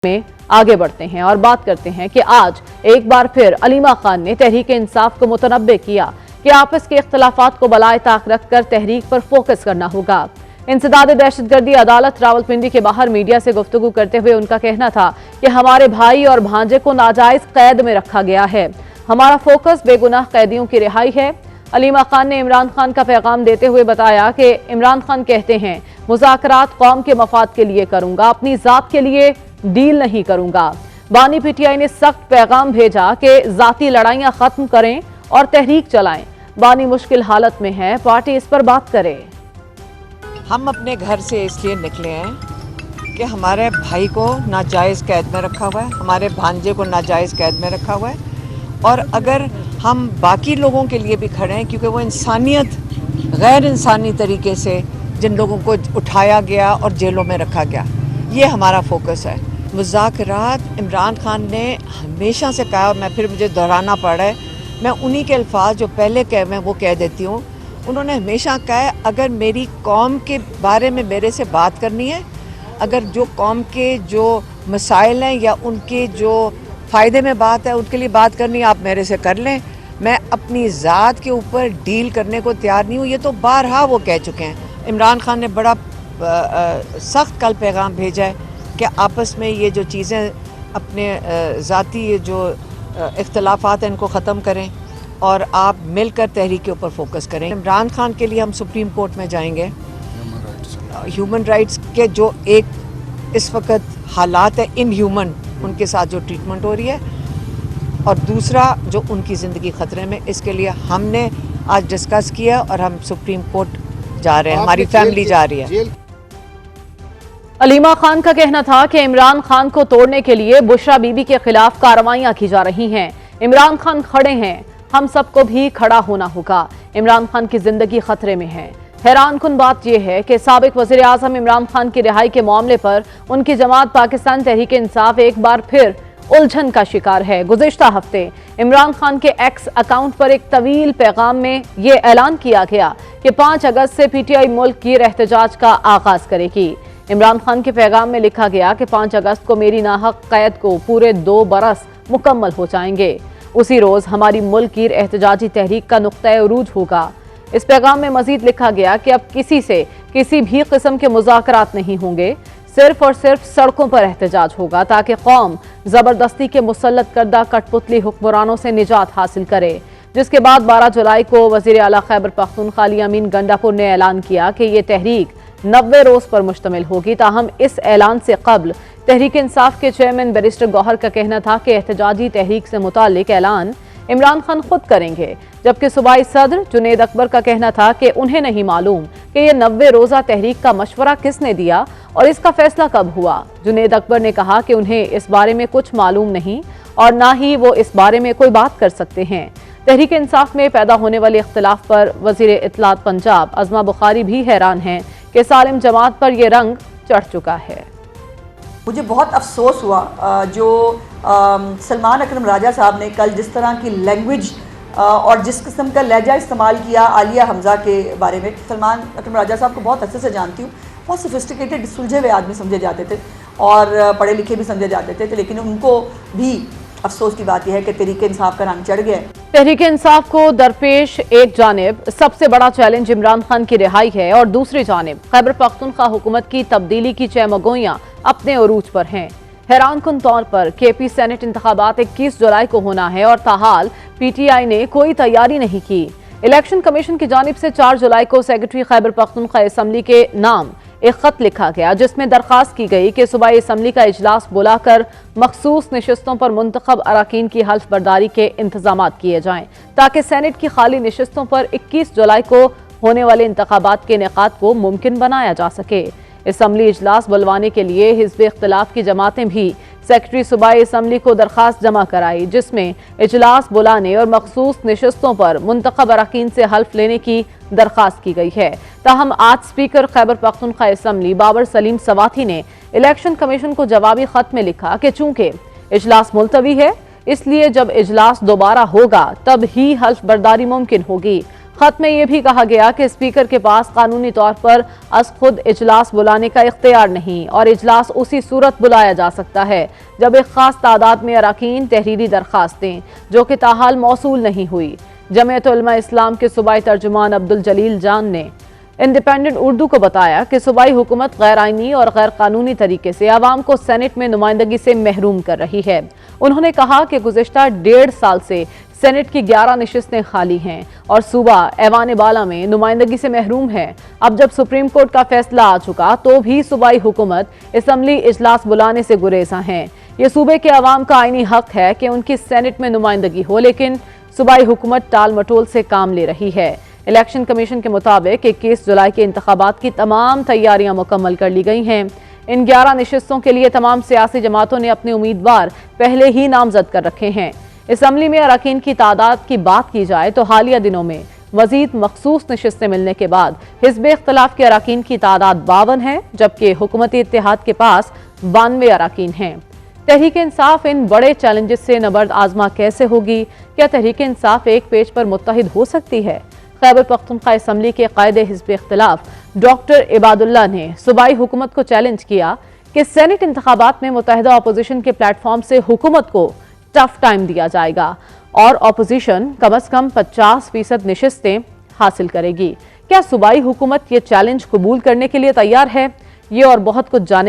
में आगे बढ़ते हैं और बात करते हैं कि आज एक बार फिर अलीमा खान ने तहरीक इंसाफ को मुतनब्बे किया कि आपस के इख्तलाफात को बलाए ताक रखकर तहरीक पर फोकस करना होगा। इंसदाद दहशतगर्दी अदालत रावलपिंडी के बाहर मीडिया से गुफ्तगू करते हुए उनका कहना था कि हमारे भाई और भांजे को नाजायज कैद में रखा गया है, हमारा फोकस बेगुनाह कैदियों की रिहाई है। अलीमा खान ने इमरान खान का पैगाम देते हुए बताया कि इमरान खान कहते हैं मुज़ाकरात कौम के मफाद के लिए करूंगा, अपनी जात के लिए डील नहीं करूंगा। बानी पीटीआई ने सख्त पैगाम भेजा कि जाती लड़ाइयां खत्म करें और तहरीक चलाएं। बानी मुश्किल हालत में है, पार्टी इस पर बात करे। हम अपने घर से इसलिए निकले हैं कि हमारे भाई को नाजायज़ कैद में रखा हुआ है, हमारे भांजे को नाजायज़ कैद में रखा हुआ है। और अगर हम बाकी लोगों के लिए भी खड़े हैं, क्योंकि वो इंसानियत गैर इंसानी तरीके से जिन लोगों को उठाया गया और जेलों में रखा गया, ये हमारा फोकस है। मुज़ाकरात इमरान खान ने हमेशा से कहा, और मैं फिर मुझे दोहराना पड़ रहा है, मैं उन्हीं के अल्फाज जो पहले कह मैं वो कह देती हूँ। उन्होंने हमेशा कहा है अगर मेरी कौम के बारे में मेरे से बात करनी है, अगर जो कौम के जो मसाइल हैं या उनके जो फ़ायदे में बात है उनके लिए बात करनी, आप मेरे से कर लें, मैं अपनी ज़ात के ऊपर डील करने को तैयार नहीं हूँ। ये तो बारहा वो कह चुके हैं। इमरान खान ने बड़ा सख्त कल पैगाम भेजा है कि आपस में ये जो चीज़ें अपने ज़ाती ये जो इख्तलाफात हैं इनको ख़त्म करें और आप मिलकर तहरीक के ऊपर फोकस करें। इमरान खान के लिए हम सुप्रीम कोर्ट में जाएंगे। ह्यूमन राइट्स के जो एक इस वक्त हालात है इनह्यूमन, उनके साथ जो ट्रीटमेंट हो रही है, और दूसरा जो उनकी ज़िंदगी ख़तरे में, इसके लिए हमने आज डिस्कस किया और हम सुप्रीम कोर्ट जा रहे हैं, हमारी फैमिली जा रही है। अलीमा खान का कहना था कि इमरान खान को तोड़ने के लिए बुशरा बीबी के खिलाफ कार्रवाइयां की जा रही हैं। इमरान खान खड़े हैं, हम सबको भी खड़ा होना होगा। इमरान खान की जिंदगी खतरे में है। हैरान कुन बात यह है कि साबिक वज़ीर आज़म इमरान खान की रिहाई के मामले पर उनकी जमात पाकिस्तान तहरीक इंसाफ एक बार फिर उलझन का शिकार है। गुज़िश्ता हफ्ते इमरान खान के एक्स अकाउंट पर एक तवील पैगाम में यह ऐलान किया गया कि 5 अगस्त से पीटीआई मुल्क की एहतजाज का आगाज करेगी। इमरान खान के पैगाम में लिखा गया कि 5 अगस्त को मेरी नाहक कैद को पूरे 2 बरस मुकम्मल हो जाएंगे। उसी रोज हमारी मुल्क की एहतजाजी तहरीक का नुक्ता उरूज होगा। इस पैगाम में मजीद लिखा गया कि अब किसी से किसी भी किस्म के मुज़ाकरात नहीं होंगे, सिर्फ और सिर्फ सड़कों पर एहतजाज होगा ताकि कौम जबरदस्ती के मुसल्लत करदा कठपुतली हुक्मरानों से निजात हासिल करे। जिसके बाद 12 जुलाई को वज़ीर आला खैबर पख्तूनख्वा अली अमीन गंडापुर ने ऐलान किया कि ये तहरीक 90 रोज पर मुश्तमिल होगी। ताहम इस ऐलान से कबल तहरीक इंसाफ के चेयरमैन बैरिस्टर गौहर का कहना था कि एहतजाजी तहरीक से मुतालिक ऐलान इमरान खान खुद करेंगे, जबकि सूबाई सदर जुनेद अकबर का कहना था कि उन्हें नहीं मालूम कि यह 90 रोजा तहरीक का मशवरा किसने दिया और इसका फैसला कब हुआ। जुनेद अकबर ने कहा कि उन्हें इस बारे में कुछ मालूम नहीं और ना ही वो इस बारे में कोई बात कर सकते हैं। तहरीक इंसाफ में पैदा होने वाले इख्तिलाफ पर वजीर इत्तलात पंजाब अज़मा बुखारी भी हैरान हैं कि सालिम जमात पर यह रंग चढ़ चुका है। मुझे बहुत अफसोस हुआ जो सलमान अकरम राजा साहब ने कल जिस तरह की लैंग्वेज और जिस किस्म का लहजा इस्तेमाल किया आलिया हमजा के बारे में। सलमान अकरम राजा साहब को बहुत अच्छे से जानती हूँ, बहुत सोफिस्टिकेटेड सुलझे हुए आदमी समझे जाते थे और पढ़े लिखे भी समझे जाते थे, लेकिन उनको भी अफसोस की बात यह है कि तहरीक इंसाफ का रंग चढ़ गया। तहरीक इंसाफ को दरपेश एक जानिब सबसे बड़ा चैलेंज इमरान खान की रिहाई है और दूसरी जानिब खैबर पख्तूनख्वा हुकूमत की तब्दीली की चहमगोइयां अपने उरूज पर हैं। हैरान कुन तौर पर केपी सेनेट इंतखाबात 21 जुलाई को होना है और ताहाल पीटीआई ने कोई तैयारी नहीं की। इलेक्शन कमीशन की जानिब से 4 जुलाई को सेक्रेटरी खैबर पख्तूनख्वा असम्बली के नाम एक खत लिखा गया जिसमें दरखास्त की गई कि सूबाई असम्बली का इजलास बुलाकर मखसूस नशिस्तों पर मुंतखब अराकीन की हल्फ बर्दारी के इंतजामात किए जाएं ताकि सेनेट की खाली नशिस्तों पर 21 जुलाई को होने वाले इंतखाबात के इनेकाद को मुमकिन बनाया जा सके। असम्बली इजलास बुलवाने के लिए हिज़्ब इख्तिलाफ की जमातें भी सेक्रेटरी सूबाई असम्बली को दरखास्त जमा कराई जिसमें इजलास बुलाने और मखसूस नशिस्तों पर मुंतखब अराकीन से हल्फ लेने की दरखास्त की गई है। ताहम आज स्पीकर खैबर पख्तूनख्वा असम्बली बाबर सलीम सवाती ने इलेक्शन कमीशन को जवाबी खत में लिखा कि चूंकि इजलास मुलतवी है इसलिए जब इजलास दोबारा होगा तब ही हल्फ बर्दारी मुमकिन होगी। खत में यह भी कहा गया कि स्पीकर के पास कानूनी तौर पर अज खुद इजलास बुलाने का इख्तियार नहीं और इजलास उसी सूरत बुलाया जा सकता है जब एक खास तादाद में अरकान तहरीरी दरखास्तें जो कि ताहाल मौसूल नहीं हुई। जमीयत उलमा इस्लाम के सूबाई तर्जुमान अब्दुल जलील जान ने इंडिपेंडेंट उर्दू को बताया कि सूबाई हुकूमत गैर आईनी और गैर कानूनी तरीके से आवाम को सेनेट में नुमाइंदगी से महरूम कर रही है। उन्होंने कहा कि गुज़िश्ता 1.5 साल से सेनेट की 11 नशिस्तें खाली हैं और सूबा ऐवान बाला में नुमाइंदगी से महरूम है। अब जब सुप्रीम कोर्ट का फैसला आ चुका तो भी सूबाई हुकूमत असम्बली इजलास बुलाने से गुरेजा हैं। ये सूबे के अवाम का आईनी हक है कि उनकी सेनेट में नुमाइंदगी हो, लेकिन सूबाई हुकूमत टाल मटोल से काम ले रही है। इलेक्शन कमीशन के मुताबिक 21 जुलाई के इंतखाबात की तमाम तैयारियां मुकम्मल कर ली गई हैं। इन 11 नशिस्तों के लिए तमाम सियासी जमातों ने अपने उम्मीदवार पहले ही नामजद कर रखे हैं। असम्बली में अरकान की तादाद की बात की जाए तो हालिया दिनों में मजीद मखसूस नशिस्तें मिलने के बाद हिज़्ब इख्तिलाफ के अरकान की तादाद 52 है, जबकि हुकूमती इत्तेहाद के पास 92 अरकान हैं। तहरीक इंसाफ इन बड़े चैलेंजेस से नबर्द आजमा कैसे होगी? क्या तहरीक इंसाफ एक पेज पर मुत्तहिद हो सकती है? खैबर पख्तूनख्वा असम्बली के कायदे हिज़्ब इख्तिलाफ डॉक्टर इबादुल्लाह ने सूबाई हुकूमत को चैलेंज किया कि सेनेट इंतखाबात में मुत्तहिदा अपोजिशन के प्लेटफॉर्म से हुकूमत को टफ टाइम दिया जाएगा और अपोजिशन कम अज कम 50% नशिस्तें हासिल करेगी। क्या सूबाई हुकूमत ये चैलेंज कबूल करने के लिए तैयार है? ये और बहुत कुछ जानेंगे